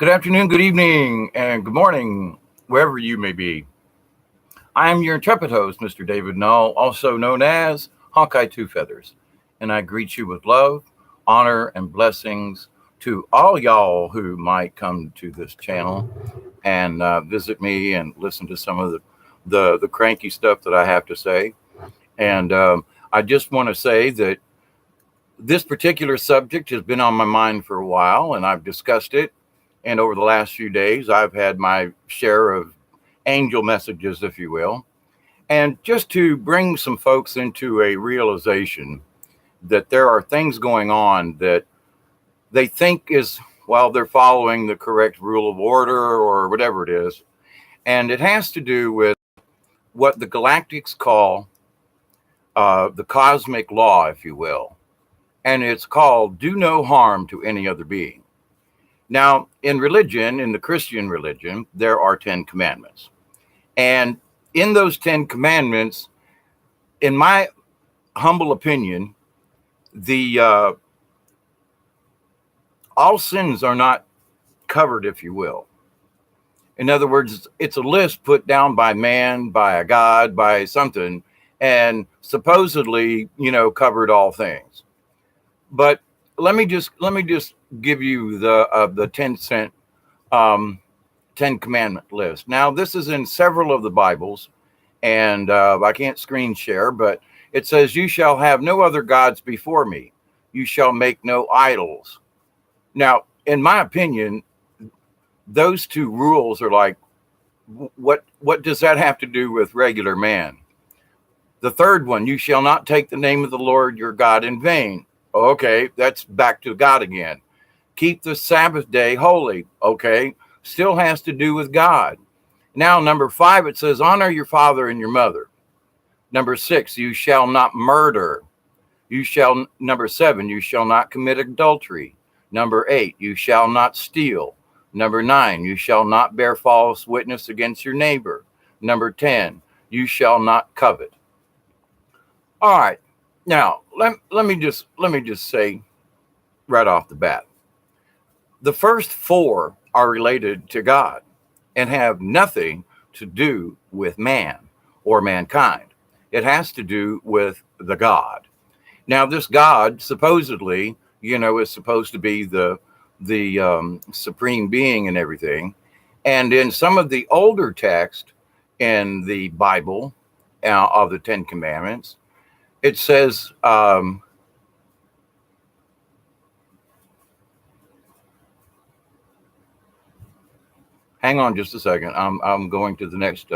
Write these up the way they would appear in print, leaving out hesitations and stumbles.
Good afternoon, good evening, and good morning, wherever you may be. I am your intrepid host, Mr. David Null, also known as Hawkeye Two Feathers, and I greet you with love, honor, and blessings to all y'all who might come to this channel and visit me and listen to some of the cranky stuff that I have to say. And I just want to say that this particular subject has been on my mind for a while, and I've discussed it. And over the last few days, I've had my share of angel messages, if you will. And just to bring some folks into a realization that there are things going on that they think is, well, they're following the correct rule of order or whatever it is. And it has to do with what the galactics call the cosmic law, if you will. And it's called do no harm to any other being. Now, in religion, in the Christian religion, there are 10 commandments. And in those 10 commandments, in my humble opinion, the all sins are not covered, if you will. In other words, it's a list put down by man, by a God, by something, and supposedly, covered all things. But let me just give you the 10 commandment list. Now, this is in several of the Bibles, and I can't screen share, but it says, "You shall have no other gods before me. You shall make no idols." Now, in my opinion, those two rules are like, what does that have to do with regular man? The third one, "You shall not take the name of the Lord your God in vain." Okay, that's back to God again. "Keep the Sabbath day holy." Okay, still has to do with God. Now, number 5, it says, "Honor your father and your mother." Number 6, "You shall not murder." Number 7, "You shall not commit adultery." Number 8, "You shall not steal." Number 9, "You shall not bear false witness against your neighbor." Number 10, "You shall not covet." All right. Now, let me just say right off the bat, the first 4 are related to God and have nothing to do with man or mankind. It has to do with the God. Now, this God supposedly, is supposed to be the supreme being and everything. And in some of the older text in the Bible of the 10 Commandments, it says, hang on just a second. I'm going to the next.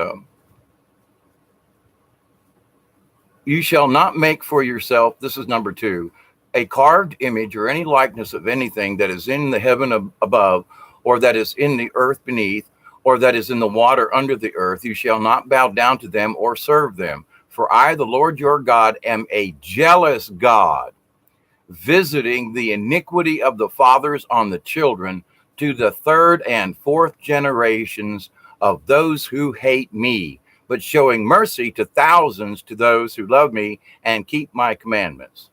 "You shall not make for yourself," this is number 2, "a carved image or any likeness of anything that is in the heaven above, or that is in the earth beneath, or that is in the water under the earth. You shall not bow down to them or serve them. For I, the Lord your God, am a jealous God, visiting the iniquity of the fathers on the children to the 3rd and 4th generations of those who hate me, but showing mercy to thousands to those who love me and keep my commandments."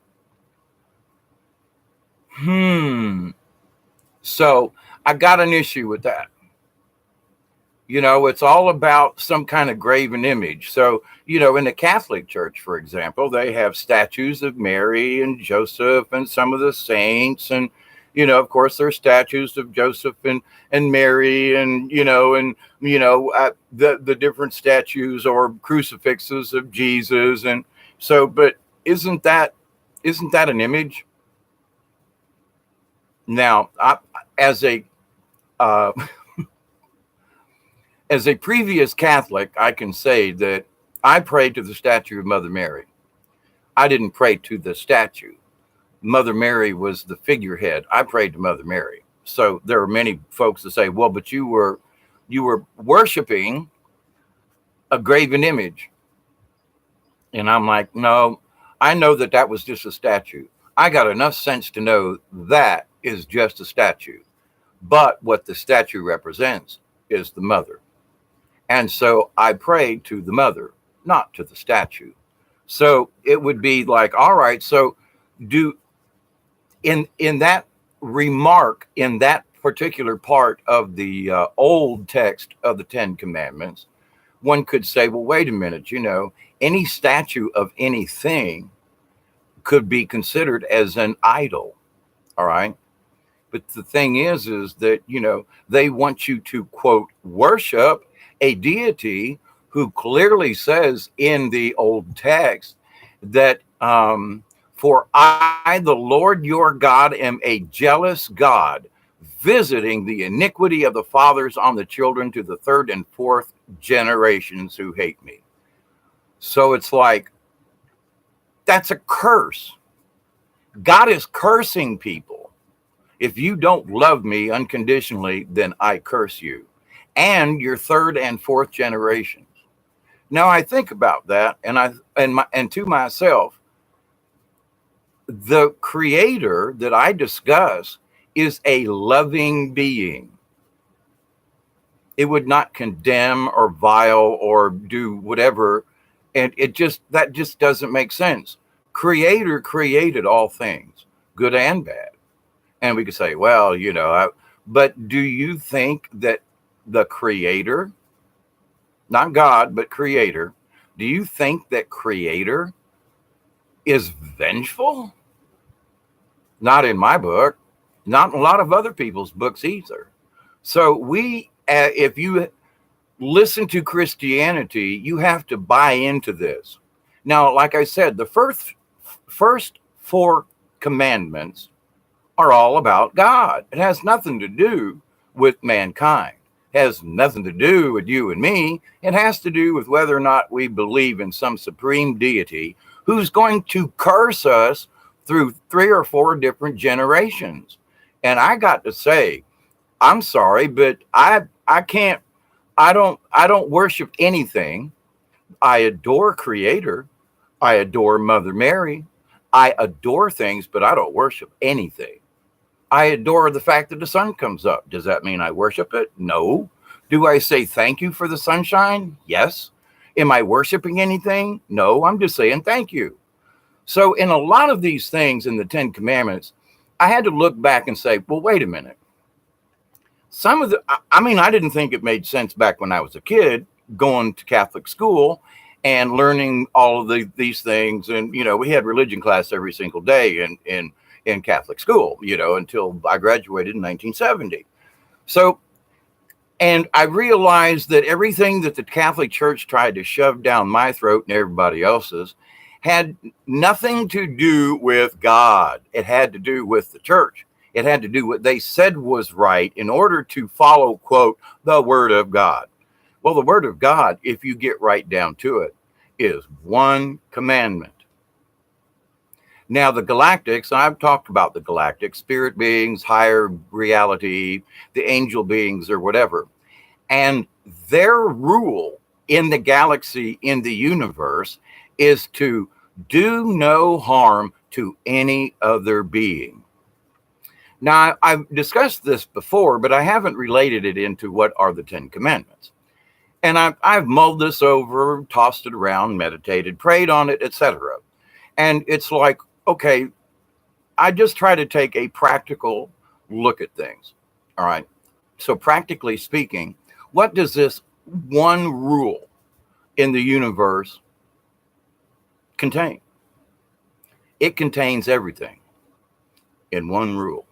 So I got an issue with that. It's all about some kind of graven image. So, in the Catholic Church, for example, they have statues of Mary and Joseph and some of the saints. And, of course, there's statues of Joseph and Mary and, the different statues or crucifixes of Jesus. And so, but isn't that an image? Now, as a previous Catholic, I can say that I prayed to the statue of Mother Mary. I didn't pray to the statue. Mother Mary was the figurehead. I prayed to Mother Mary. So there are many folks that say, "Well, but you were worshiping a graven image." And I'm like, no, I know that was just a statue. I got enough sense to know that is just a statue. But what the statue represents is the mother. And so I prayed to the mother, not to the statue. So it would be like, all right, so in that remark, in that particular part of the old text of the Ten Commandments, one could say, well, wait a minute, any statue of anything could be considered as an idol. All right. But the thing is that, they want you to, quote, worship a deity who clearly says in the old text that, for I, the Lord your God, am a jealous God, visiting the iniquity of the fathers on the children to the third and fourth generations who hate me. So it's like, that's a curse. God is cursing people. If you don't love me unconditionally, then I curse you and your third and fourth generations. Now I think about that, and to myself, the creator that I discuss is a loving being. It would not condemn or vile or do whatever. And that just doesn't make sense. Creator created all things, good and bad. And we could say, well, but do you think that the creator, not God, but creator, do you think that creator is vengeful? Not in my book, not in a lot of other people's books either. So if you listen to Christianity, you have to buy into this. Now, like I said, the first 4 commandments are all about God. It has nothing to do with mankind. It has nothing to do with you and me. It has to do with whether or not we believe in some supreme deity who's going to curse us through 3 or 4 different generations. And I got to say, I'm sorry, but I don't worship anything. I adore Creator. I adore Mother Mary. I adore things, but I don't worship anything. I adore the fact that the sun comes up. Does that mean I worship it? No. Do I say thank you for the sunshine? Yes. Am I worshiping anything? No, I'm just saying thank you. So in a lot of these things in the 10 Commandments, I had to look back and say, well, wait a minute. I didn't think it made sense back when I was a kid going to Catholic school and learning all of these things. And, we had religion class every single day in Catholic school, until I graduated in 1970. So, and I realized that everything that the Catholic Church tried to shove down my throat and everybody else's had nothing to do with God. It had to do with the church. It had to do what they said was right in order to follow, quote, the word of God. Well, the word of God, if you get right down to it, is one commandment. Now, the galactics, I've talked about the galactics, spirit beings, higher reality, the angel beings or whatever. And their rule in the galaxy, in the universe, is to do no harm to any other being. Now, I've discussed this before, but I haven't related it into what are the 10 Commandments. And I've mulled this over, tossed it around, meditated, prayed on it, etc. And it's like, okay, I just try to take a practical look at things. All right. So practically speaking, what does this one rule in the universe contain? It contains everything in one rule.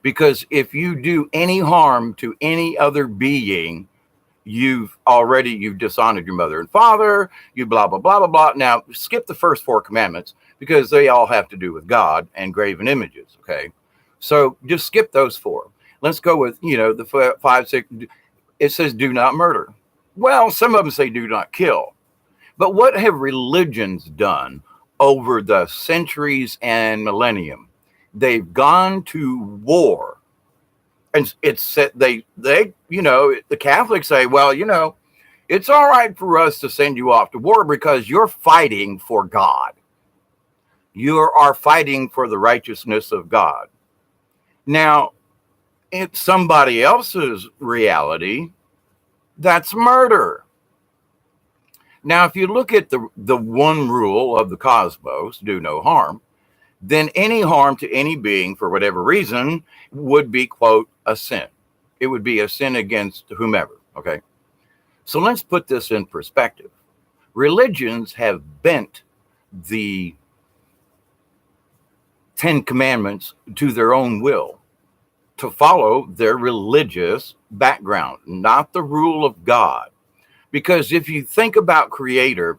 Because if you do any harm to any other being, you've dishonored your mother and father, you blah, blah, blah, blah, blah. Now, skip the first 4 commandments because they all have to do with God and graven images, okay? So just skip those 4. Let's go with, the 5, 6. It says do not murder. Well, some of them say do not kill. But what have religions done over the centuries and millennium? They've gone to war. And it's said the Catholics say, well, it's all right for us to send you off to war because you're fighting for God. You are fighting for the righteousness of God. Now, it's somebody else's reality. That's murder. Now, if you look at the one rule of the cosmos, do no harm, then any harm to any being for whatever reason would be, quote, a sin. It would be a sin against whomever. Okay. So let's put this in perspective. Religions have bent the Ten Commandments to their own will, to follow their religious background, not the rule of God. Because if you think about Creator,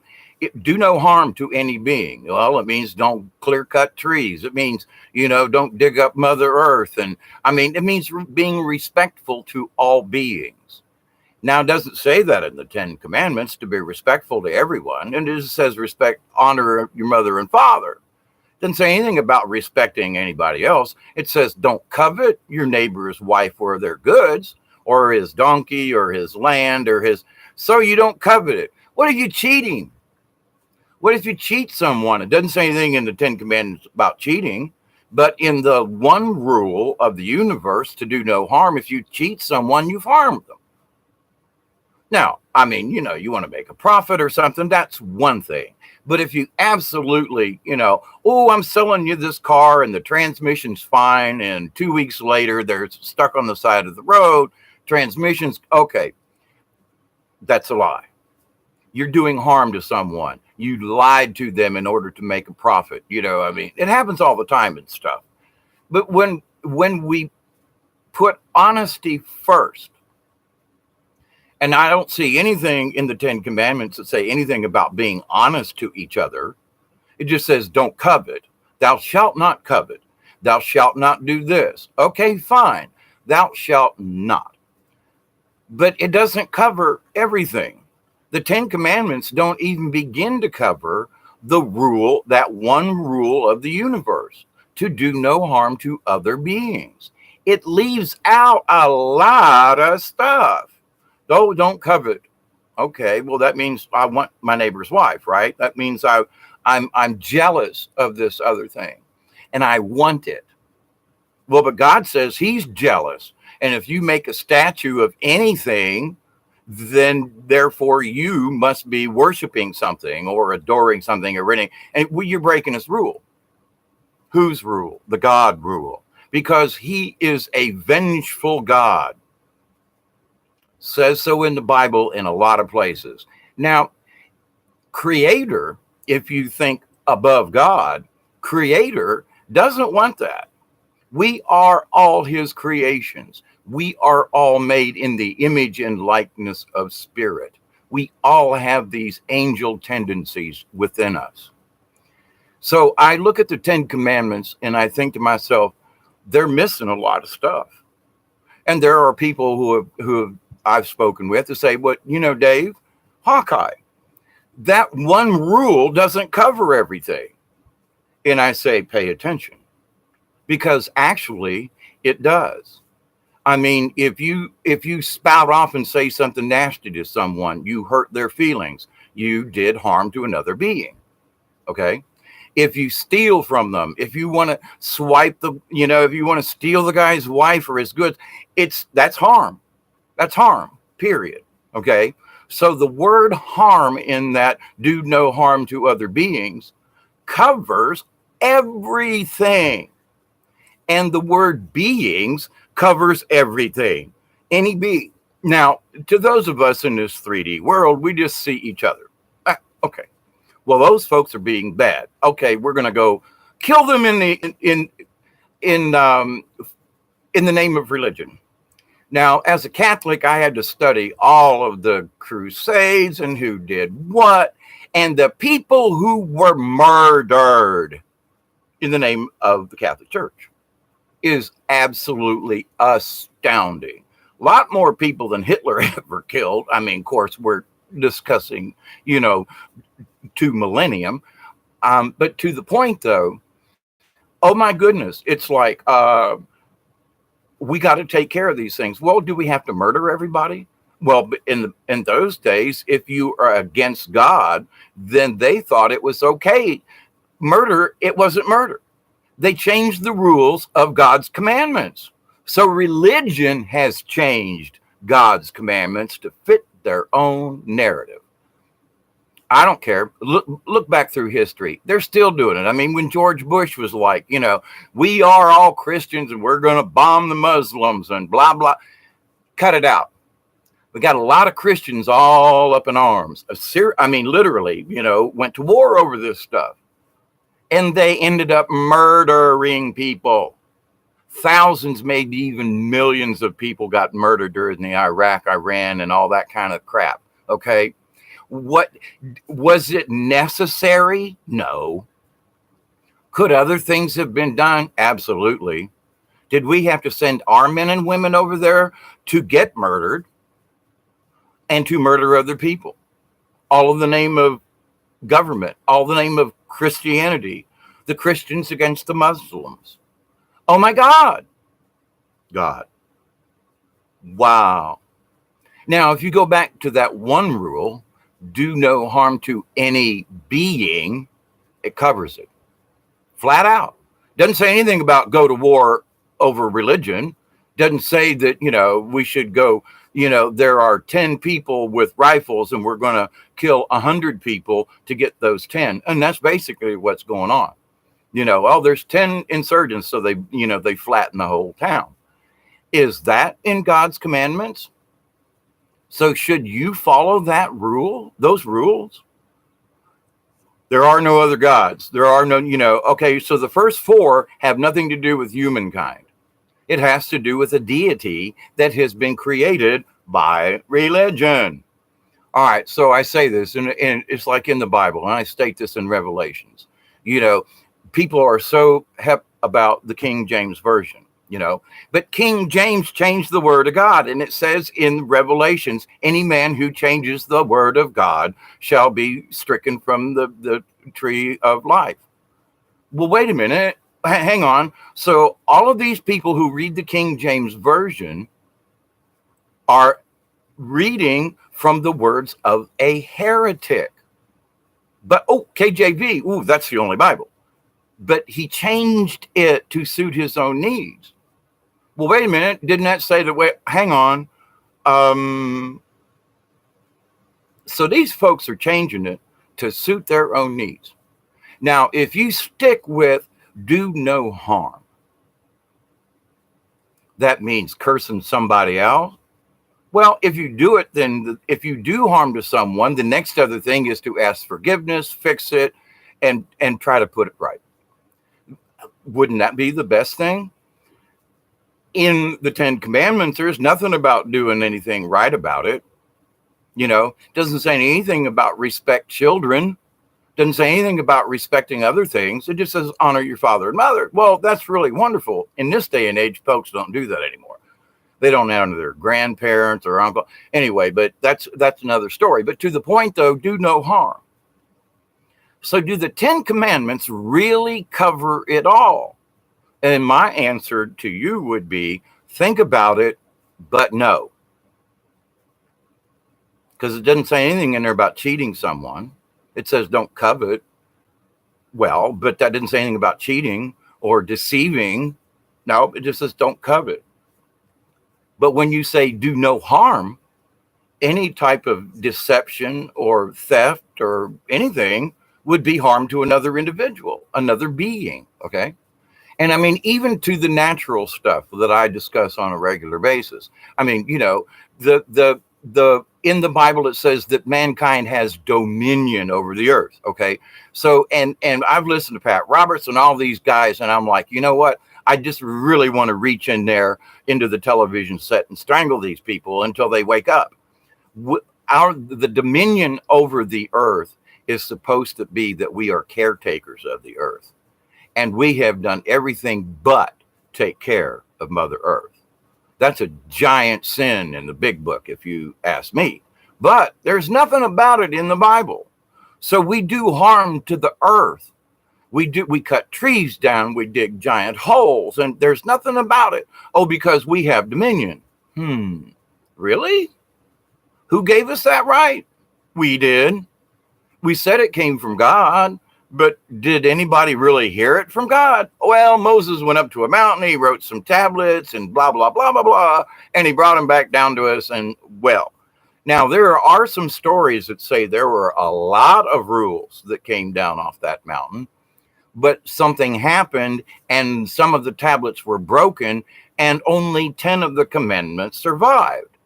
do no harm to any being. Well, it means don't clear cut trees. It means, don't dig up Mother Earth. And it means being respectful to all beings. Now, it doesn't say that in the Ten Commandments to be respectful to everyone. And it just says honor your mother and father. It doesn't say anything about respecting anybody else. It says don't covet your neighbor's wife or their goods, or his donkey, or his land, or so you don't covet it. What if you're cheating? What if you cheat someone? It doesn't say anything in the Ten Commandments about cheating, but in the one rule of the universe to do no harm, if you cheat someone, you've harmed them. Now, you want to make a profit or something, that's one thing. But if you absolutely, I'm selling you this car and the transmission's fine, and 2 weeks later they're stuck on the side of the road, transmission's okay, that's a lie. You're doing harm to someone. You lied to them in order to make a profit. It happens all the time and stuff. But when we put honesty first, and I don't see anything in the Ten Commandments that say anything about being honest to each other. It just says, don't covet. Thou shalt not covet. Thou shalt not do this. Okay, fine. Thou shalt not. But it doesn't cover everything. The Ten Commandments don't even begin to cover the rule, that one rule of the universe, to do no harm to other beings. It leaves out a lot of stuff. Oh, don't covet. Okay, well, that means I want my neighbor's wife, right? That means I'm jealous of this other thing, and I want it. Well, but God says he's jealous. And if you make a statue of anything, then therefore you must be worshiping something or adoring something or anything. And you're breaking his rule. Whose rule? The God rule. Because he is a vengeful God. Says so in the Bible in a lot of places. Now, Creator, if you think above God, Creator doesn't want that. We are all his creations. We are all made in the image and likeness of Spirit. We all have these angel tendencies within us. So I look at the Ten Commandments and I think to myself, they're missing a lot of stuff. And there are people who I've spoken with to say, but Dave, Hawkeye, that one rule doesn't cover everything. And I say, pay attention, because actually it does. If you spout off and say something nasty to someone, you hurt their feelings. You did harm to another being. Okay. If you steal from them, if you want to if you want to steal the guy's wife or his goods, that's harm. That's harm, period. Okay. So the word harm in that do no harm to other beings covers everything. And the word beings covers everything. Any being. Now, to those of us in this 3D world, we just see each other. Okay. Well, those folks are being bad. Okay, we're going to go kill them in the name of religion. Now, as a Catholic, I had to study all of the Crusades and who did what, and the people who were murdered in the name of the Catholic Church is absolutely astounding. A lot more people than Hitler ever killed. Of course, we're discussing, 2 millennium. But to the point, though, oh my goodness, it's like, we got to take care of these things. Well, do we have to murder everybody? Well, in those days, if you are against God, then they thought it was okay. Murder, it wasn't murder. They changed the rules of God's commandments. So religion has changed God's commandments to fit their own narrative. I don't care. Look back through history. They're still doing it. I mean, when George Bush was like, we are all Christians and we're going to bomb the Muslims and blah, blah. Cut it out. We got a lot of Christians all up in arms. Literally, went to war over this stuff. And they ended up murdering people. Thousands, maybe even millions of people got murdered during the Iraq, Iran, and all that kind of crap. Okay. What was it necessary? No. Could other things have been done? Absolutely. Did we have to send our men and women over there to get murdered and to murder other people? All in the name of government, all in the name of Christianity, the Christians against the Muslims. Oh my God. God. Wow. Now, if you go back to that one rule, do no harm to any being, it covers it flat out. Doesn't say anything about go to war over religion. Doesn't say that, we should go, there are 10 people with rifles and we're going to kill 100 people to get those 10. And that's basically what's going on. There's 10 insurgents, so they flatten the whole town. Is that in God's commandments? So should you follow that rule, those rules? There are no other gods. There are no, okay, so the first 4 have nothing to do with humankind. It has to do with a deity that has been created by religion. All right, so I say this, and it's like in the Bible, and I state this in Revelations. People are so hep about the King James Version. But King James changed the word of God. And it says in Revelations, any man who changes the word of God shall be stricken from the tree of life. Well, wait a minute. Hang on. So all of these people who read the King James Version are reading from the words of a heretic. But, KJV, that's the only Bible. But he changed it to suit his own needs. Well, wait a minute. Didn't that say that? Wait, hang on. So these folks are changing it to suit their own needs. Now, if you stick with do no harm, that means cursing somebody else. Well, if you do it, then if you do harm to someone, the next other thing is to ask forgiveness, fix it, and try to put it right. Wouldn't that be the best thing? In the 10 Commandments, there's nothing about doing anything right about it. Doesn't say anything about respect children. Doesn't say anything about respecting other things. It just says honor your father and mother. Well, that's really wonderful. In this day and age, folks don't do that anymore. They don't honor their grandparents or uncle. Anyway, but that's another story. But to the point, though, do no harm. So do the 10 Commandments really cover it all? And my answer to you would be, think about it, but no. Because it doesn't say anything in there about cheating someone. It says don't covet. Well, but that didn't say anything about cheating or deceiving. No, it just says don't covet. But when you say do no harm, any type of deception or theft or anything would be harm to another individual, another being, okay? And I mean, even to the natural stuff that I discuss on a regular basis. I mean, the in the Bible, it says that mankind has dominion over the earth. Okay. So, and I've listened to Pat Roberts and all these guys, and I'm like, you know what? I just really want to reach in there into the television set and strangle these people until they wake up. The dominion over the earth is supposed to be that we are caretakers of the earth. And we have done everything but take care of Mother Earth. That's a giant sin in the big book, if you ask me. But there's nothing about it in the Bible. So we do harm to the earth. We cut trees down, we dig giant holes, and there's nothing about it. Oh, because we have dominion. Really? Who gave us that right? We did. We said it came from God. But did anybody really hear it from God? Well, Moses went up to a mountain, he wrote some tablets and blah, blah, blah, blah, blah, and he brought them back down to us. And well, Now, there are some stories that say there were a lot of rules that came down off that mountain, but something happened and some of the tablets were broken and only 10 of the commandments survived.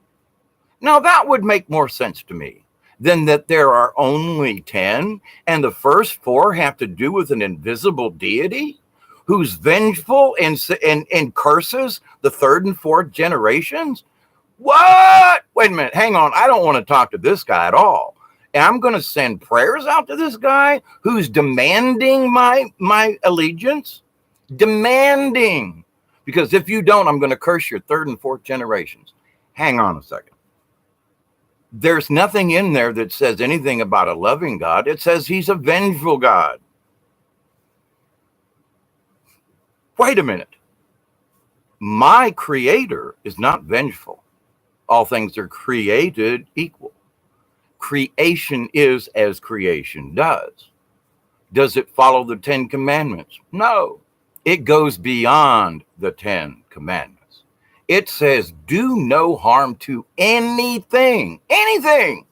Now, that would make more sense to me than that there are only 10 and the first 4 have to do with an invisible deity who's vengeful and curses the 3rd and 4th generations. What? Wait a minute. Hang on. I don't want to talk to this guy at all. And I'm going to send prayers out to this guy who's demanding my allegiance. Demanding. Because if you don't, I'm going to curse your 3rd and 4th generations. Hang on a second. There's nothing in there that says anything about a loving God. It says he's a vengeful God. Wait a minute. My creator is not vengeful. All things are created equal. Creation is as creation does. Does it follow the 10 commandments? No. It goes beyond the 10 commandments. It says, do no harm to anything, in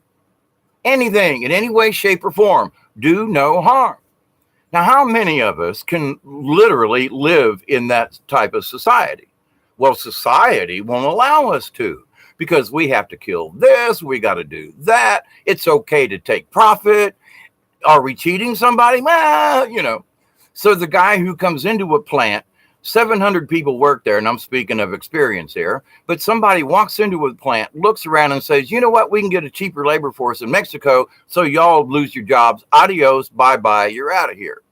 any way, shape, or form. Do no harm. Now, how many of us can literally live in that type of society? Well, society won't allow us to, because we have to kill this, we got to do that. It's okay to take profit. Are we cheating somebody? Well, So the guy who comes into a plant, 700 people work there, and I'm speaking of experience here, but somebody walks into a plant, looks around and says, you know what, we can get a cheaper labor force in Mexico, so y'all lose your jobs. Adios, bye-bye, you're out of here.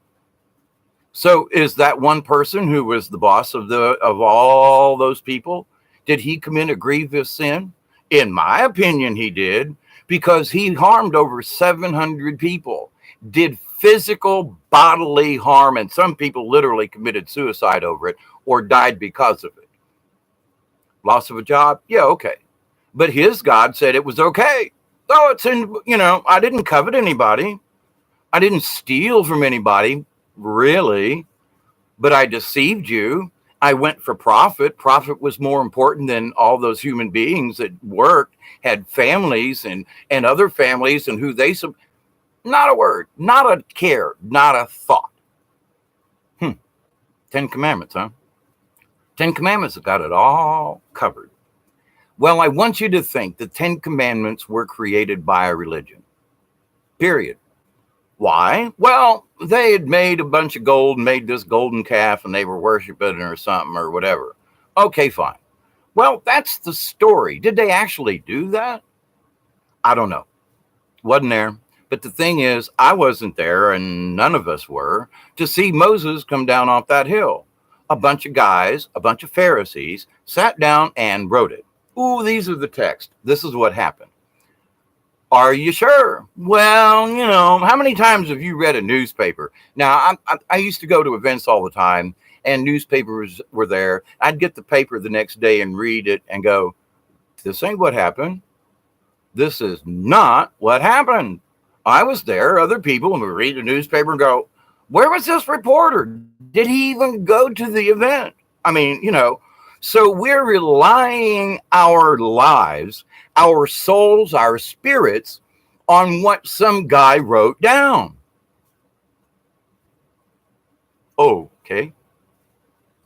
So is that one person who was the boss of all those people? Did he commit a grievous sin? In my opinion, he did, because he harmed over 700 people, did physical bodily harm, and some people literally committed suicide over it or died because of it. Loss of a job? Yeah, okay. But his God said it was okay. Oh, I didn't covet anybody. I didn't steal from anybody, really, but I deceived you. I went for profit. Profit was more important than all those human beings that worked, had families and other families and who they... Not a word, not a care, not a thought. 10 Commandments, huh? 10 Commandments have got it all covered. Well, I want you to think the 10 Commandments were created by a religion. Period. Why? Well, they had made a bunch of gold and made this golden calf and they were worshiping it or something or whatever. Okay, fine. Well, that's the story. Did they actually do that? I don't know. Wasn't there. But the thing is, I wasn't there, and none of us were, to see Moses come down off that hill. A bunch of guys, a bunch of Pharisees, sat down and wrote it. Ooh, these are the texts. This is what happened. Are you sure? Well, how many times have you read a newspaper? Now, I used to go to events all the time, and newspapers were there. I'd get the paper the next day and read it and go, this ain't what happened. This is not what happened. I was there, other people would read the newspaper and go, where was this reporter? Did he even go to the event? So we're relying our lives, our souls, our spirits on what some guy wrote down. Okay.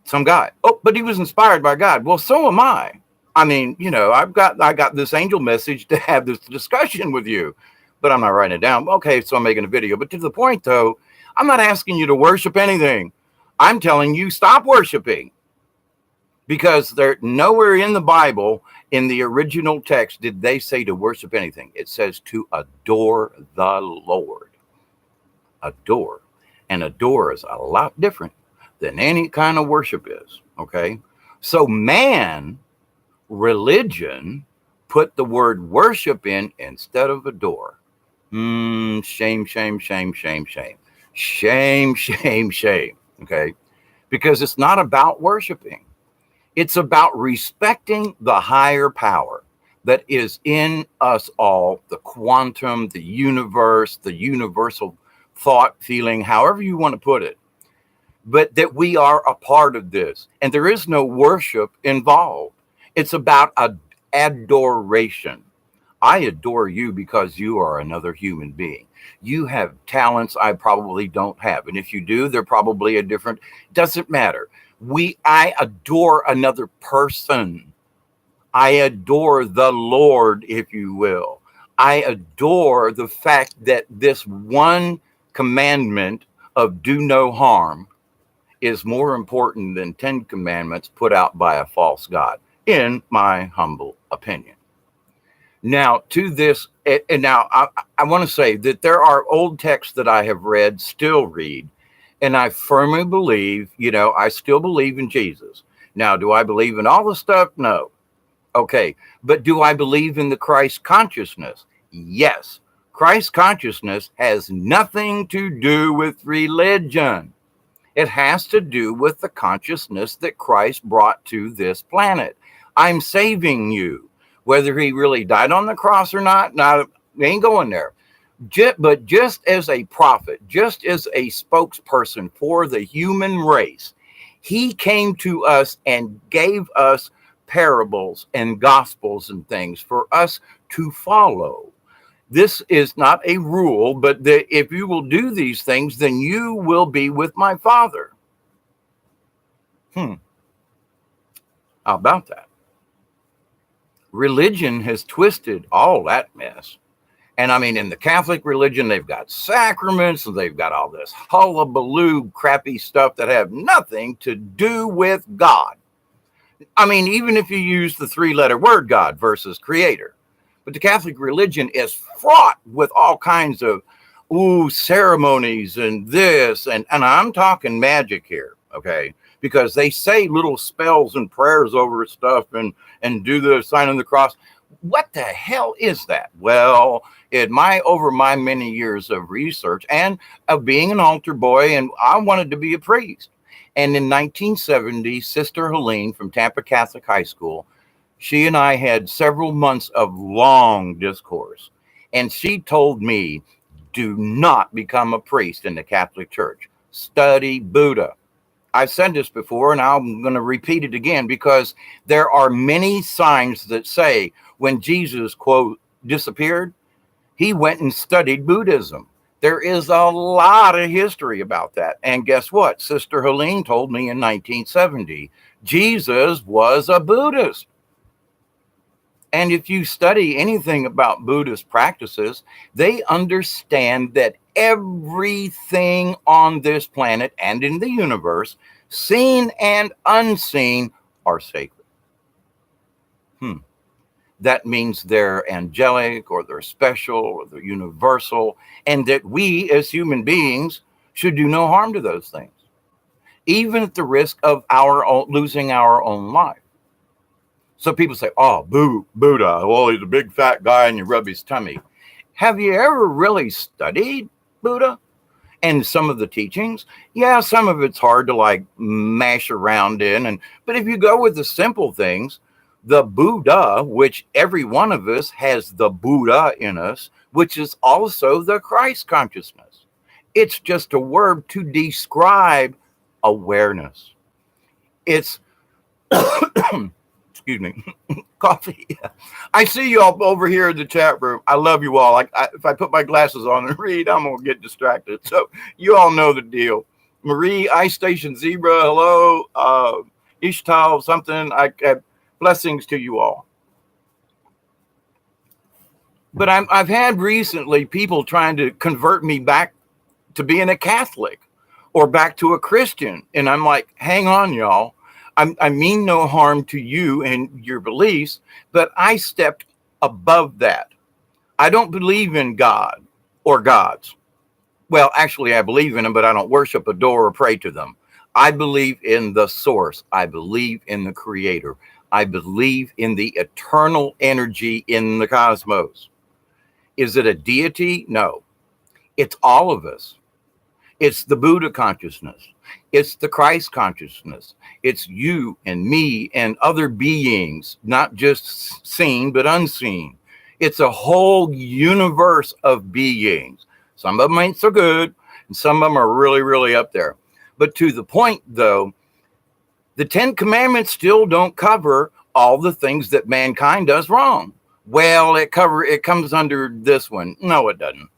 Some guy. Oh, but he was inspired by God. Well, so am I. I got this angel message to have this discussion with you. But I'm not writing it down. Okay, so I'm making a video. But to the point, though, I'm not asking you to worship anything. I'm telling you, stop worshiping. Because there nowhere in the Bible, in the original text, did they say to worship anything. It says to adore the Lord. Adore. And adore is a lot different than any kind of worship is. Okay? So man, religion, put the word worship in instead of adore. Shame, shame, shame, shame, shame. Shame, shame, shame. Okay? Because it's not about worshiping. It's about respecting the higher power that is in us all, the quantum, the universe, the universal thought, feeling, however you want to put it. But that we are a part of this. And there is no worship involved. It's about adoration. I adore you because you are another human being. You have talents I probably don't have. And if you do, they're probably a different, doesn't matter. I adore another person. I adore the Lord, if you will. I adore the fact that this one commandment of do no harm is more important than 10 commandments put out by a false God, in my humble opinion. Now, to this, and now I want to say that there are old texts that I have read, still read, and I firmly believe, I still believe in Jesus. Now, do I believe in all the stuff? No. Okay. But do I believe in the Christ consciousness? Yes. Christ consciousness has nothing to do with religion. It has to do with the consciousness that Christ brought to this planet. I'm saving you. Whether he really died on the cross or not, we ain't going there. But just as a prophet, just as a spokesperson for the human race, he came to us and gave us parables and gospels and things for us to follow. This is not a rule, but if you will do these things, then you will be with my Father. How about that? Religion has twisted all that mess. And I mean, in the Catholic religion, they've got sacraments and they've got all this hullabaloo, crappy stuff that have nothing to do with God. I mean, even if you use the 3-letter word God versus creator. But the Catholic religion is fraught with all kinds of ceremonies and this. And I'm talking magic here, okay? Because they say little spells and prayers over stuff and do the sign of the cross. What the hell is that? Well, over my many years of research and of being an altar boy, and I wanted to be a priest. And in 1970, Sister Helene from Tampa Catholic High School, she and I had several months of long discourse. And she told me, do not become a priest in the Catholic Church. Study Buddha. I've said this before, and I'm going to repeat it again, because there are many signs that say when Jesus, quote, disappeared, he went and studied Buddhism. There is a lot of history about that. And guess what? Sister Helene told me in 1970, Jesus was a Buddhist. And if you study anything about Buddhist practices, they understand that everything on this planet and in the universe, seen and unseen, are sacred. That means they're angelic or they're special or they're universal, and that we as human beings should do no harm to those things, even at the risk of losing our own life. So people say, oh, Buddha, well, he's a big fat guy and you rub his tummy. Have you ever really studied Buddha and some of the teachings? Yeah, some of it's hard to mash around in. But if you go with the simple things, the Buddha, which every one of us has the Buddha in us, which is also the Christ consciousness. It's just a word to describe awareness. It's, excuse me, coffee. I see you all over here in the chat room. I love you all. If I put my glasses on and read, I'm going to get distracted. So you all know the deal. Marie, Ice Station Zebra, hello. Ishtal, something. Blessings to you all. But I've had recently people trying to convert me back to being a Catholic or back to a Christian. And I'm like, hang on, y'all. I mean no harm to you and your beliefs, but I stepped above that. I don't believe in God or gods. Well, actually, I believe in them, but I don't worship, adore, or pray to them. I believe in the source. I believe in the creator. I believe in the eternal energy in the cosmos. Is it a deity? No. It's all of us. It's the Buddha consciousness. It's the Christ consciousness. It's you and me and other beings, not just seen, but unseen. It's a whole universe of beings. Some of them ain't so good, and some of them are really, really up there. But to the point, though, the 10 Commandments still don't cover all the things that mankind does wrong. Well, it comes under this one. No, it doesn't.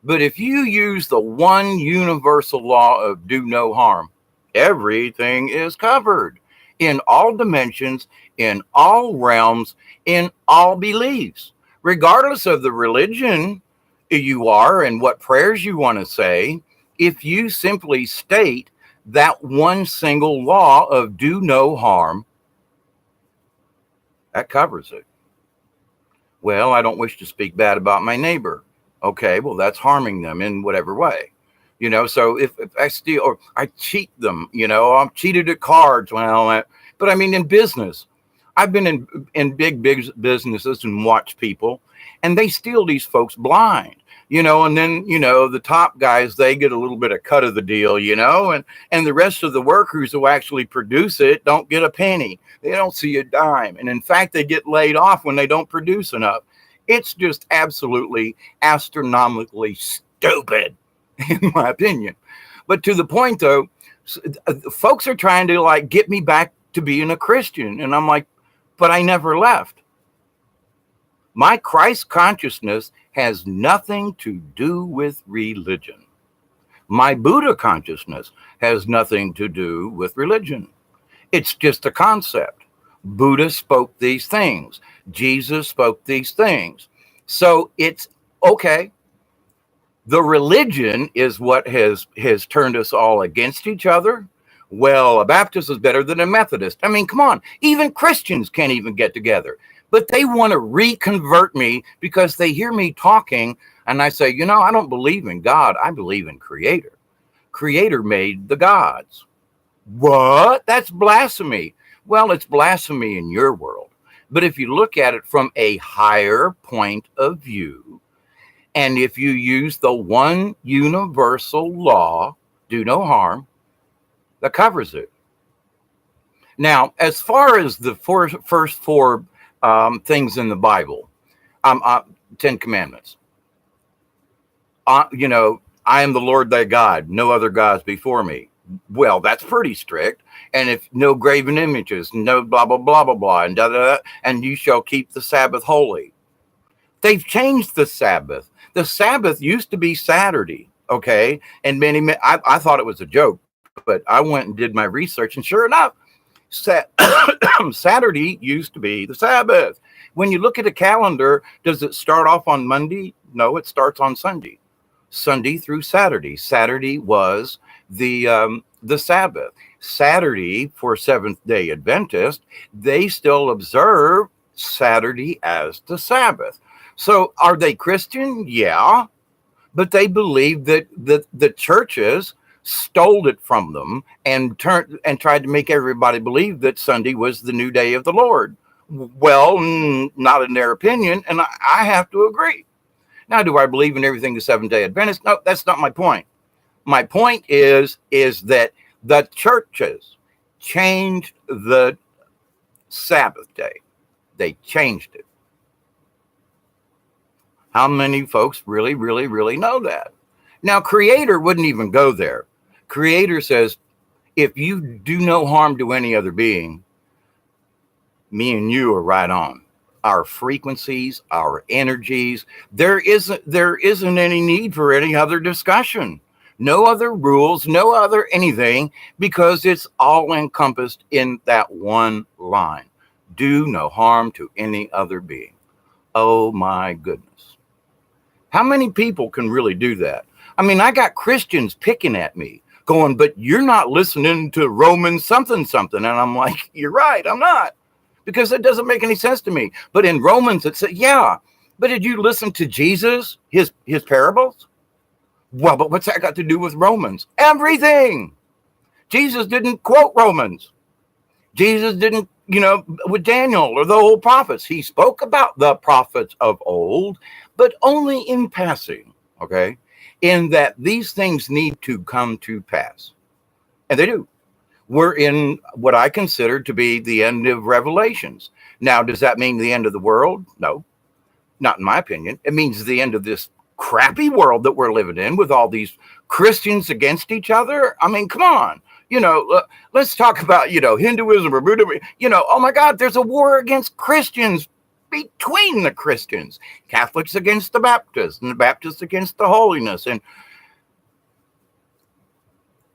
But if you use the one universal law of do no harm, everything is covered in all dimensions, in all realms, in all beliefs, regardless of the religion you are and what prayers you want to say. If you simply state that one single law of do no harm, that covers it. Well, I don't wish to speak bad about my neighbor. Okay, well, that's harming them in whatever way. So if I steal or I cheat them, I'm cheated at cards. Well, but I mean, in business, I've been in big businesses and watched people, and they steal these folks blind. And then, the top guys, they get a little bit of cut of the deal, and the rest of the workers who actually produce it don't get a penny. They don't see a dime. And in fact, they get laid off when they don't produce enough. It's just absolutely astronomically stupid, in my opinion. But to the point, though, folks are trying to like get me back to being a Christian. And I'm like, but I never left. My Christ consciousness has nothing to do with religion. My Buddha consciousness has nothing to do with religion. It's just a concept. Buddha spoke these things. Jesus spoke these things. So it's okay. The religion is what has turned us all against each other. Well, a Baptist is better than a Methodist. I mean, come on. Even Christians can't even get together. But they want to reconvert me because they hear me talking and I say, I don't believe in God. I believe in Creator. Creator made the gods. What? That's blasphemy. Well, it's blasphemy in your world. But if you look at it from a higher point of view, and if you use the one universal law, do no harm, that covers it. Now, as far as the first four things in the Bible, 10 Commandments, I am the Lord thy God, no other gods before me. Well, that's pretty strict. And if no graven images, no blah, blah, blah, blah, blah, and da, da, da, and you shall keep the Sabbath holy. They've changed the Sabbath. The Sabbath used to be Saturday, okay? And I thought it was a joke, but I went and did my research, and sure enough, Saturday used to be the Sabbath. When you look at a calendar, does it start off on Monday? No, it starts on Sunday. Sunday through Saturday. Saturday was the Sabbath. Saturday, for Seventh-day Adventist, they still observe Saturday as the Sabbath. So are they Christian? Yeah. But they believe that the churches stole it from them and tried to make everybody believe that Sunday was the new day of the Lord. Well, not in their opinion, and I have to agree. Now, do I believe in everything the Seventh-day Adventist? No, that's not my point. My point is that the churches changed the Sabbath day. They changed it. How many folks really, really, really know that? Now, Creator wouldn't even go there. Creator says, if you do no harm to any other being, me and you are right on. Our frequencies, our energies, there isn't any need for any other discussion. No other rules, no other anything, because it's all encompassed in that one line. Do no harm to any other being. Oh my goodness. How many people can really do that? I mean, I got Christians picking at me, going, but you're not listening to Romans something. And I'm like, you're right, I'm not. Because it doesn't make any sense to me. But in Romans, it said, yeah, but did you listen to Jesus, his parables? Well, but what's that got to do with Romans? Everything. Jesus didn't quote Romans. Jesus didn't, with Daniel or the old prophets. He spoke about the prophets of old, but only in passing, okay? In that these things need to come to pass. And they do. We're in what I consider to be the end of Revelations. Now, does that mean the end of the world? No, not in my opinion. It means the end of this crappy world that we're living in with all these Christians against each other. I mean, come on. Let's talk about, Hinduism or Buddhism. Oh my God, there's a war against Christians. between the Christians, Catholics against the Baptists, and the Baptists against the holiness. And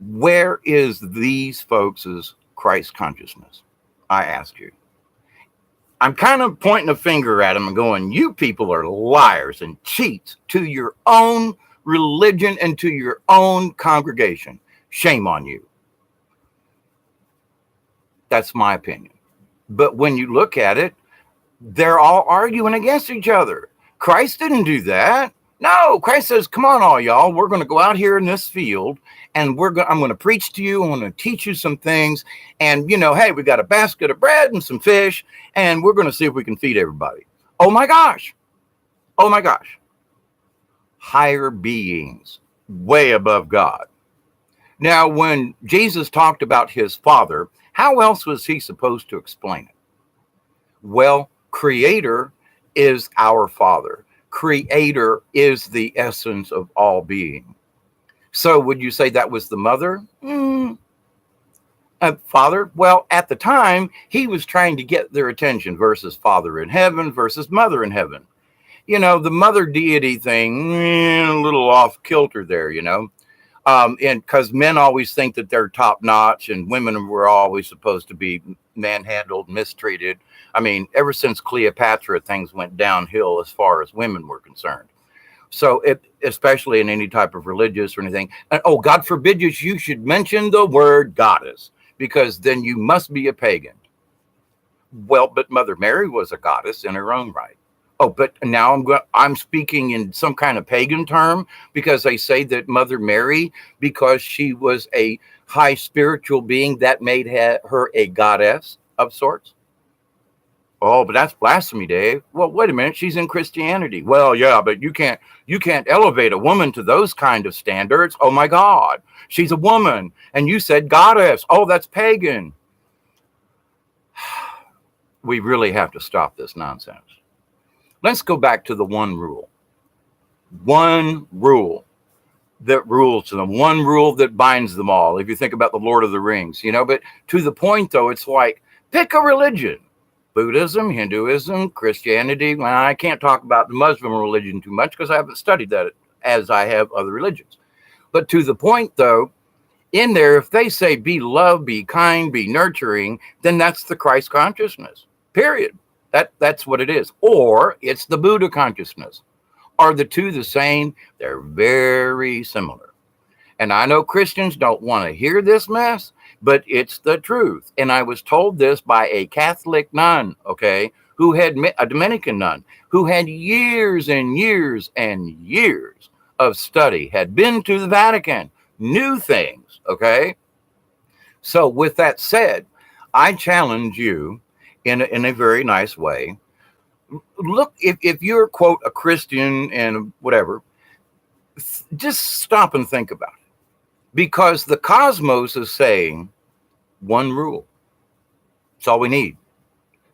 where is these folks' Christ consciousness? I ask you. I'm kind of pointing a finger at them and going, you people are liars and cheats to your own religion and to your own congregation. Shame on you. That's my opinion. But when you look at it, they're all arguing against each other. Christ didn't do that. No, Christ says, come on, all y'all. We're going to go out here in this field and I'm going to preach to you. I'm going to teach you some things. And, hey, we got a basket of bread and some fish, and we're going to see if we can feed everybody. Oh, my gosh. Oh, my gosh. Higher beings, way above God. Now, when Jesus talked about his Father, how else was he supposed to explain it? Well, Creator is our Father. Creator is the essence of all being. So would you say that was the mother? Father? Well, at the time, he was trying to get their attention versus Father in heaven versus Mother in heaven. The mother deity thing, a little off kilter there, and because men always think that they're top notch and women were always supposed to be manhandled, mistreated. I mean, ever since Cleopatra, things went downhill as far as women were concerned. So especially in any type of religious or anything. And, oh, God forbid you should mention the word goddess, because then you must be a pagan. Well, but Mother Mary was a goddess in her own right. Oh, but now I'm speaking in some kind of pagan term, because they say that Mother Mary, because she was a high spiritual being, that made her a goddess of sorts. Oh, but that's blasphemy, Dave. Well, wait a minute. She's in Christianity. Well, yeah, but you can't elevate a woman to those kind of standards. Oh my God, she's a woman, and you said goddess. Oh, that's pagan. We really have to stop this nonsense. Let's go back to the one rule. One rule that rules them. One rule that binds them all. If you think about the Lord of the Rings, but to the point though, it's like, pick a religion. Buddhism, Hinduism, Christianity. Well, I can't talk about the Muslim religion too much because I haven't studied that as I have other religions. But to the point though, in there, if they say be love, be kind, be nurturing, then that's the Christ consciousness, period. That's what it is. Or it's the Buddha consciousness. Are the two the same? They're very similar. And I know Christians don't want to hear this mess, but it's the truth. And I was told this by a Catholic nun, who had a Dominican nun, who had years and years and years of study, had been to the Vatican, knew things, So with that said, I challenge you in a very nice way. Look, if you're, quote, a Christian and whatever, just stop and think about it. Because the cosmos is saying one rule. That's all we need.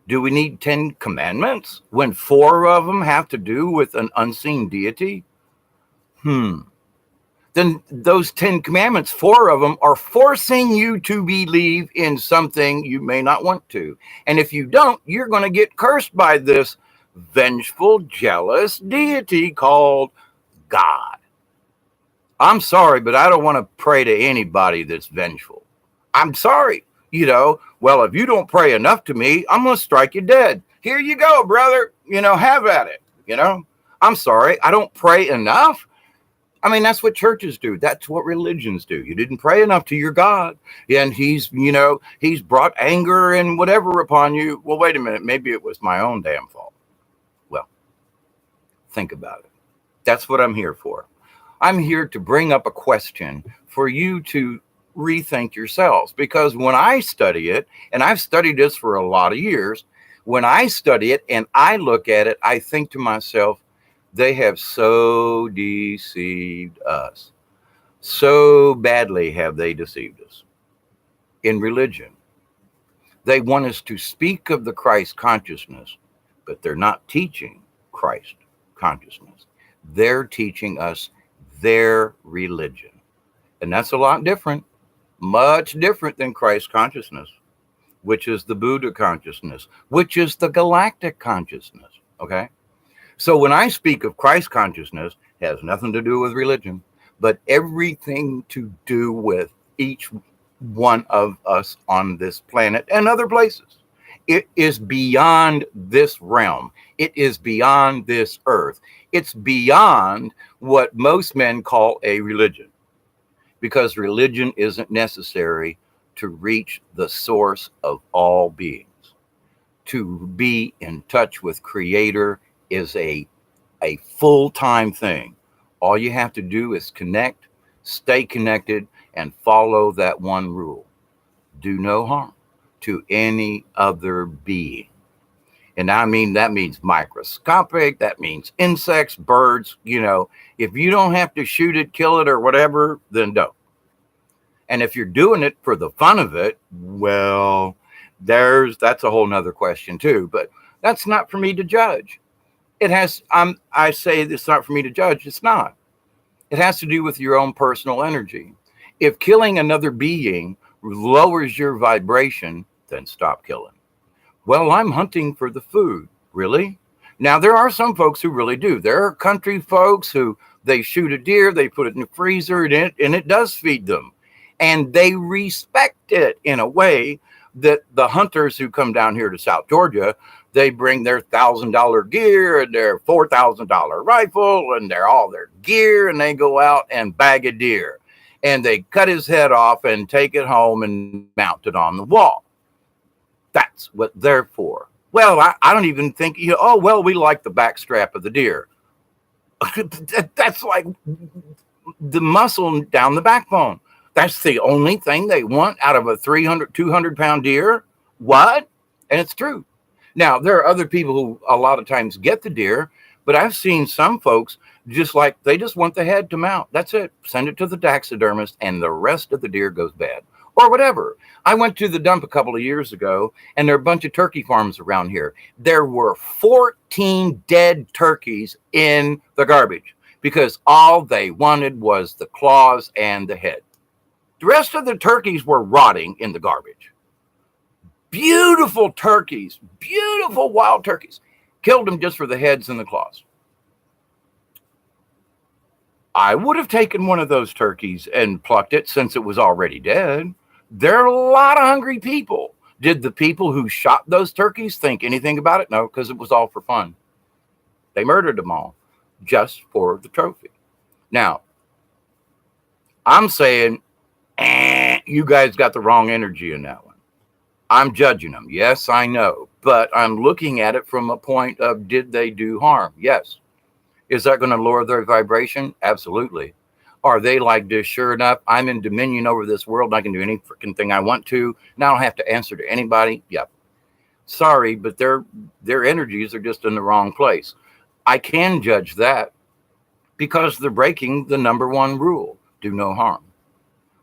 Do we need 10 commandments when 4 of them have to do with an unseen deity? Then those 10 commandments, 4 of them are forcing you to believe in something you may not want to. And if you don't, you're going to get cursed by this vengeful, jealous deity called God. I'm sorry, but I don't want to pray to anybody that's vengeful. I'm sorry. Well, if you don't pray enough to me, I'm going to strike you dead. Here you go, brother. Have at it. I'm sorry. I don't pray enough. I mean, that's what churches do. That's what religions do. You didn't pray enough to your God, and he's brought anger and whatever upon you. Well, wait a minute. Maybe it was my own damn fault. Well, think about it. That's what I'm here for. I'm here to bring up a question for you to rethink yourselves, because when I study it, and I've studied this for a lot of years, when I study it and I look at it, I think to myself, they have so deceived us. So badly have they deceived us in religion. They want us to speak of the Christ consciousness, but they're not teaching Christ consciousness. They're teaching us their religion. And that's a lot different, much different than Christ consciousness. which is the Buddha consciousness, which is the galactic consciousness. Okay. So when I speak of Christ consciousness, it has nothing to do with religion, but everything to do with each one of us on this planet and other places. It is beyond this realm. It is beyond this earth. It's beyond what most men call a religion, because religion isn't necessary to reach the source of all beings. To be in touch with Creator is a full-time thing. All you have to do is connect, stay connected, and follow that one rule. Do no harm to any other being. And I mean, that means microscopic, that means insects, birds, if you don't have to shoot it, kill it, or whatever, then don't. And if you're doing it for the fun of it, well, that's a whole nother question too, but that's not for me to judge. I say it's not for me to judge. It's not. It has to do with your own personal energy. If killing another being lowers your vibration, then stop killing. Well, I'm hunting for the food. Really? Now, there are some folks who really do. There are country folks who they shoot a deer, they put it in the freezer, and it does feed them. And they respect it in a way that the hunters who come down here to South Georgia, they bring their $1,000 gear and their $4,000 rifle and all their gear, and they go out and bag a deer. And they cut his head off and take it home and mount it on the wall. That's what they're for. Well, I don't even think, we like the back strap of the deer. That's like the muscle down the backbone. That's the only thing they want out of a 300, 200-pound deer. What? And it's true. Now, there are other people who a lot of times get the deer, but I've seen some folks they just want the head to mount. That's it. Send it to the taxidermist, and the rest of the deer goes bad. Or whatever. I went to the dump a couple of years ago, and there are a bunch of turkey farms around here. There were 14 dead turkeys in the garbage because all they wanted was the claws and the head. The rest of the turkeys were rotting in the garbage. Beautiful turkeys, beautiful wild turkeys. Killed them just for the heads and the claws. I would have taken one of those turkeys and plucked it since it was already dead. There are a lot of hungry people. Did the people who shot those turkeys think anything about it? No, because it was all for fun. They murdered them all just for the trophy. Now, I'm saying, you guys got the wrong energy in that one. I'm judging them. Yes, I know. But I'm looking at it from a point of, did they do harm? Yes. Is that going to lower their vibration? Absolutely. Are they like this? Sure enough, I'm in dominion over this world. I can do any freaking thing I want to. Now I don't have to answer to anybody. Yep. Sorry, but their energies are just in the wrong place. I can judge that because they're breaking the number one rule: do no harm.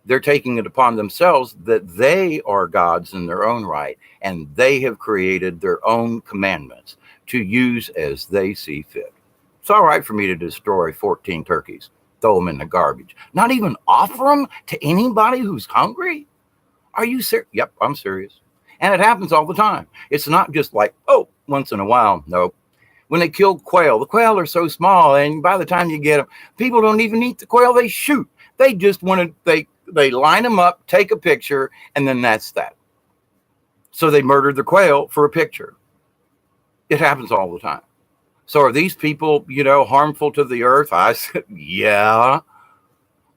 They're taking it upon themselves that they are gods in their own right, and they have created their own commandments to use as they see fit. It's all right for me to destroy 14 turkeys, throw them in the garbage, not even offer them to anybody who's hungry. Are you serious? Yep, I'm serious. And it happens all the time. It's not just like, once in a while. Nope. When they kill quail, the quail are so small, and by the time you get them, people don't even eat the quail, they shoot. They just want to, they line them up, take a picture, and then that's that. So they murdered the quail for a picture. It happens all the time. So are these people, harmful to the earth? I said, yeah.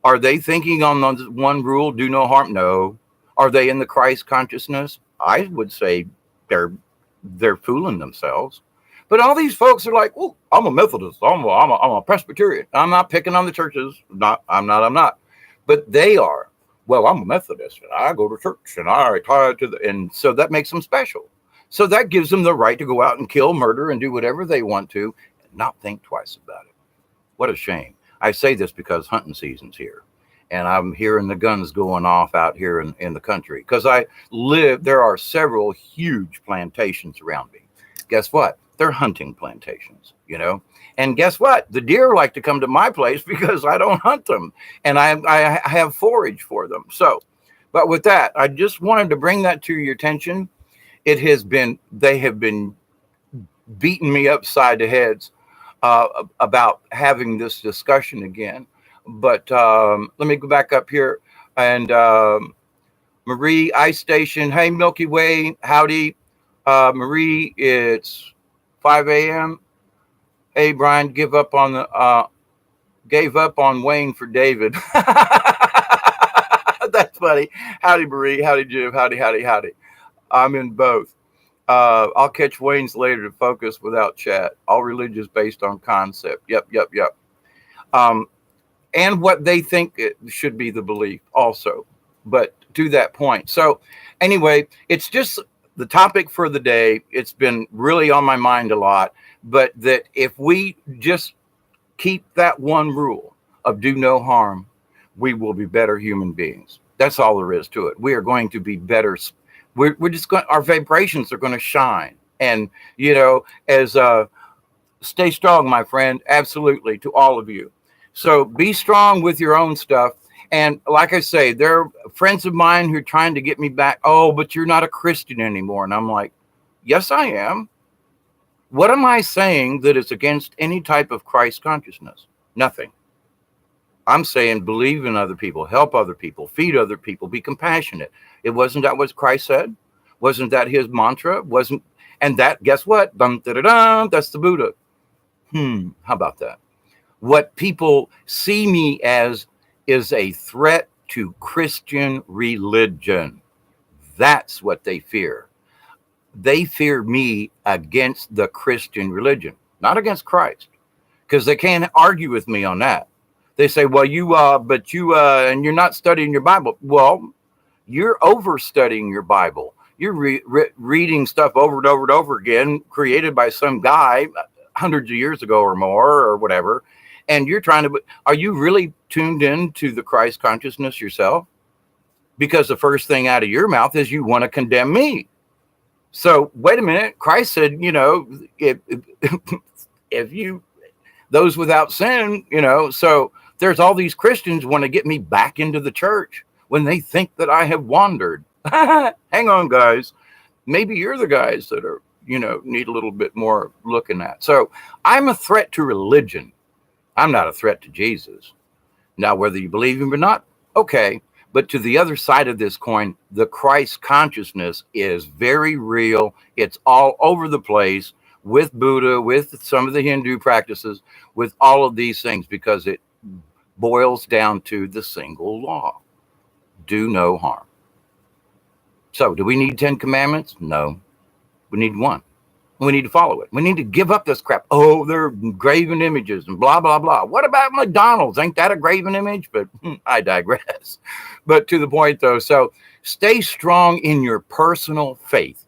Are they thinking on the one rule, do no harm? No. Are they in the Christ consciousness? I would say they're fooling themselves. But all these folks are like, I'm a Methodist. I'm a Presbyterian. I'm not picking on the churches. I'm not. But they are. Well, I'm a Methodist, and I go to church, and I retire and so that makes them special. So that gives them the right to go out and kill, murder, and do whatever they want to, and not think twice about it. What a shame. I say this because hunting season's here, and I'm hearing the guns going off out here in the country. Because there are several huge plantations around me. Guess what? They're hunting plantations, And guess what? The deer like to come to my place because I don't hunt them, and I have forage for them. So, but with that, I just wanted to bring that to your attention. they have been beating me upside the heads about having this discussion again. But let me go back up here. And Marie, Ice Station, hey, Milky Way, howdy. Marie, it's 5 a.m. Hey, Brian, gave up on Wayne for David. That's funny. Howdy, Marie. Howdy, Jim. Howdy, howdy, howdy. I'm in both. I'll catch Wayne's later to focus without chat. All religious based on concept. Yep. And what they think it should be the belief also. But to that point. So anyway, it's just the topic for the day. It's been really on my mind a lot. But that if we just keep that one rule of do no harm, we will be better human beings. That's all there is to it. We are going to be better. We're just going, our vibrations are going to shine. And, you know, as stay strong, my friend, absolutely, to all of you. So be strong with your own stuff. And like I say, there are friends of mine who are trying to get me back. Oh, but you're not a Christian anymore. And I'm like, yes, I am. What am I saying that is against any type of Christ consciousness? Nothing. I'm saying believe in other people, help other people, feed other people, be compassionate. It wasn't that what Christ said? Wasn't that his mantra? Wasn't, and that, guess what? Dum, da, da, dum, that's the Buddha. How about that? What people see me as is a threat to Christian religion. That's what they fear. They fear me against the Christian religion, not against Christ, because they can't argue with me on that. They say, well, and you're not studying your Bible. Well, you're over studying your Bible. You're reading stuff over and over and over again, created by some guy hundreds of years ago or more or whatever. And you're trying to, are you really tuned in to the Christ consciousness yourself? Because the first thing out of your mouth is you want to condemn me. So wait a minute. Christ said, you know, if you, those without sin, you know, so there's all these Christians want to get me back into the church when they think that I have wandered. Hang on, guys. Maybe you're the guys that are, you know, need a little bit more looking at. So I'm a threat to religion. I'm not a threat to Jesus. Now, whether you believe him or not, okay. But to the other side of this coin, the Christ consciousness is very real. It's all over the place with Buddha, with some of the Hindu practices, with all of these things, because it boils down to the single law. Do no harm. So do we need 10 commandments? No. We need one. We need to follow it. We need to give up this crap. Oh, they're graven images and blah, blah, blah. What about McDonald's? Ain't that a graven image? But I digress. But to the point, though, so stay strong in your personal faith.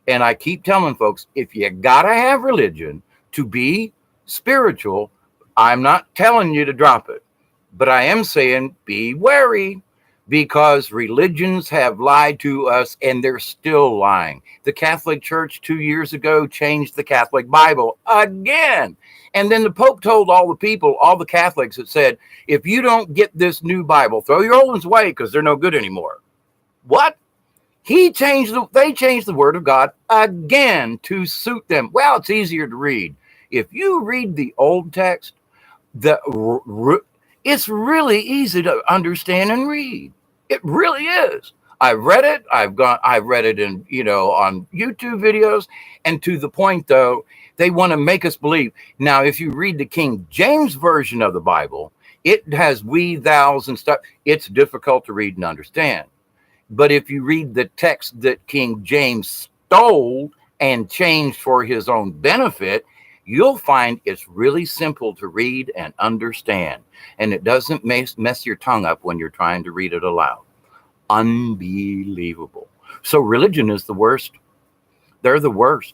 And I keep telling folks, if you got to have religion to be spiritual, I'm not telling you to drop it. But I am saying be wary, because religions have lied to us and they're still lying. The Catholic Church 2 years ago changed the Catholic Bible again. And then the Pope told all the people, all the Catholics, that said, if you don't get this new Bible, throw your old ones away because they're no good anymore. What? They changed the word of God again to suit them. Well, it's easier to read. If you read the old text, it's really easy to understand and read. It really is. I've read it. I've read it in, you know, on YouTube videos. And to the point, though, they want to make us believe. Now, if you read the King James version of the Bible, it has we, thous, and stuff. It's difficult to read and understand. But if you read the text that King James stole and changed for his own benefit, you'll find it's really simple to read and understand. And it doesn't mess your tongue up when you're trying to read it aloud. Unbelievable. So religion is the worst. They're the worst.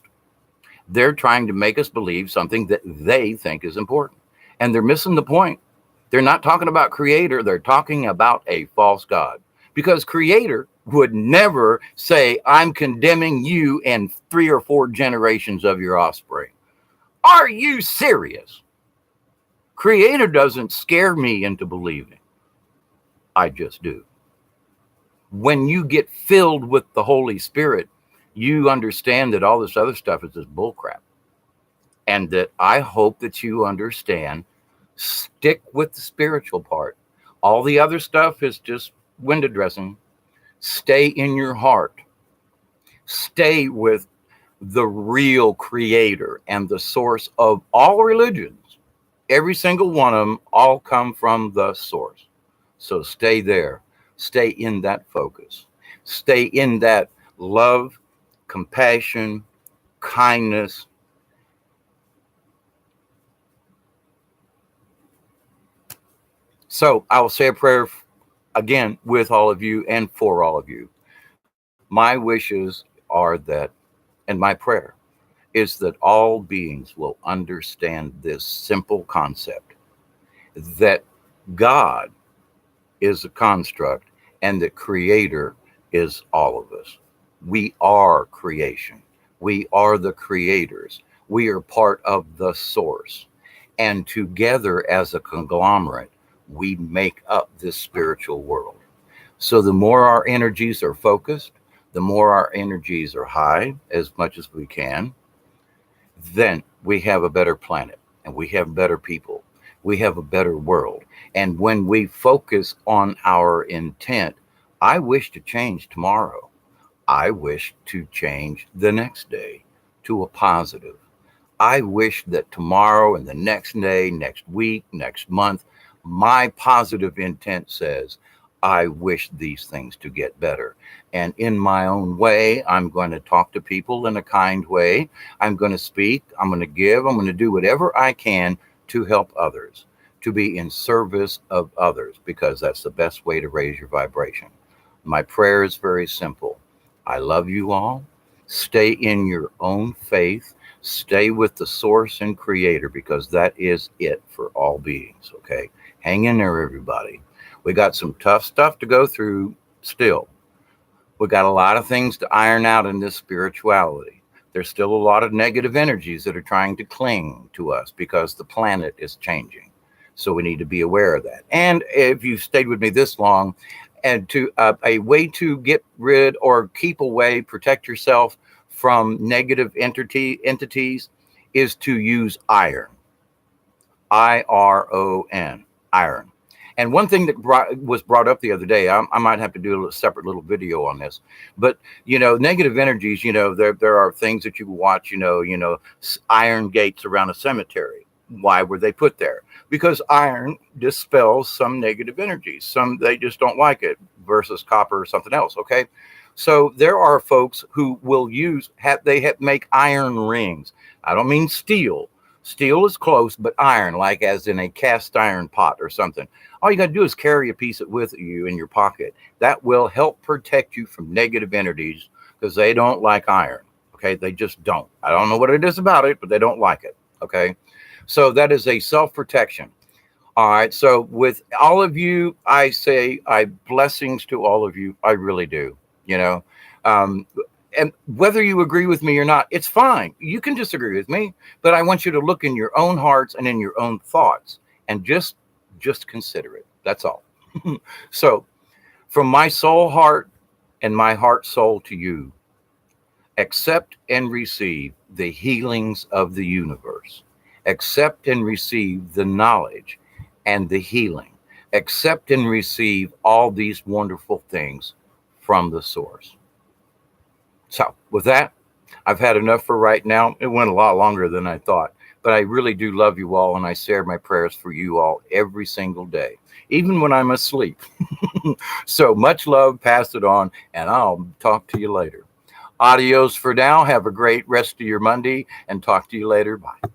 They're trying to make us believe something that they think is important. And they're missing the point. They're not talking about creator. They're talking about a false God. Because creator would never say, I'm condemning you and 3 or 4 generations of your offspring. Are you serious? Creator doesn't scare me into believing. I just do. When you get filled with the Holy Spirit, you understand that all this other stuff is just bullcrap. And that I hope that you understand, stick with the spiritual part. All the other stuff is just window dressing. Stay in your heart. Stay with the real creator and the source of all religions. Every single one of them all come from the source. So stay there. Stay in that focus. Stay in that love, compassion, kindness. So I will say a prayer again with all of you and for all of you. My wishes are that, and my prayer is that all beings will understand this simple concept, that God is a construct and the creator is all of us. We are creation. We are the creators. We are part of the source. And together as a conglomerate, we make up this spiritual world. So the more our energies are focused, the more our energies are high as much as we can, then we have a better planet and we have better people. We have a better world. And when we focus on our intent, I wish to change tomorrow. I wish to change the next day to a positive. I wish that tomorrow and the next day, next week, next month, my positive intent says, I wish these things to get better. And in my own way, I'm going to talk to people in a kind way. I'm going to speak. I'm going to give. I'm going to do whatever I can to help others, to be in service of others, because that's the best way to raise your vibration. My prayer is very simple. I love you all. Stay in your own faith. Stay with the source and creator, because that is it for all beings. Okay. Hang in there, everybody. We got some tough stuff to go through still. We got a lot of things to iron out in this spirituality. There's still a lot of negative energies that are trying to cling to us because the planet is changing. So we need to be aware of that. And if you've stayed with me this long, and to a way to get rid or keep away, protect yourself from negative entities is to use iron. IRON, iron. And one thing that was brought up the other day, I might have to do a separate little video on this, but negative energies, there are things that you can watch, iron gates around a cemetery. Why were they put there? Because iron dispels some negative energies. Some, they just don't like it, versus copper or something else. Okay. So there are folks who will make iron rings. I don't mean steel. Steel is close, but iron, like as in a cast iron pot or something. All you got to do is carry a piece with you in your pocket. That will help protect you from negative entities, because they don't like iron. Okay. They just don't. I don't know what it is about it, but they don't like it. Okay. So that is a self-protection. All right. So with all of you, I say blessings to all of you. I really do, and whether you agree with me or not, it's fine. You can disagree with me, but I want you to look in your own hearts and in your own thoughts and just consider it. That's all. So from my soul heart and my heart soul to you, accept and receive the healings of the universe. Accept and receive the knowledge and the healing. Accept and receive all these wonderful things from the source. So with that, I've had enough for right now. It went a lot longer than I thought, but I really do love you all, and I say my prayers for you all every single day, even when I'm asleep. So much love, pass it on, and I'll talk to you later. Adios for now. Have a great rest of your Monday, and talk to you later. Bye.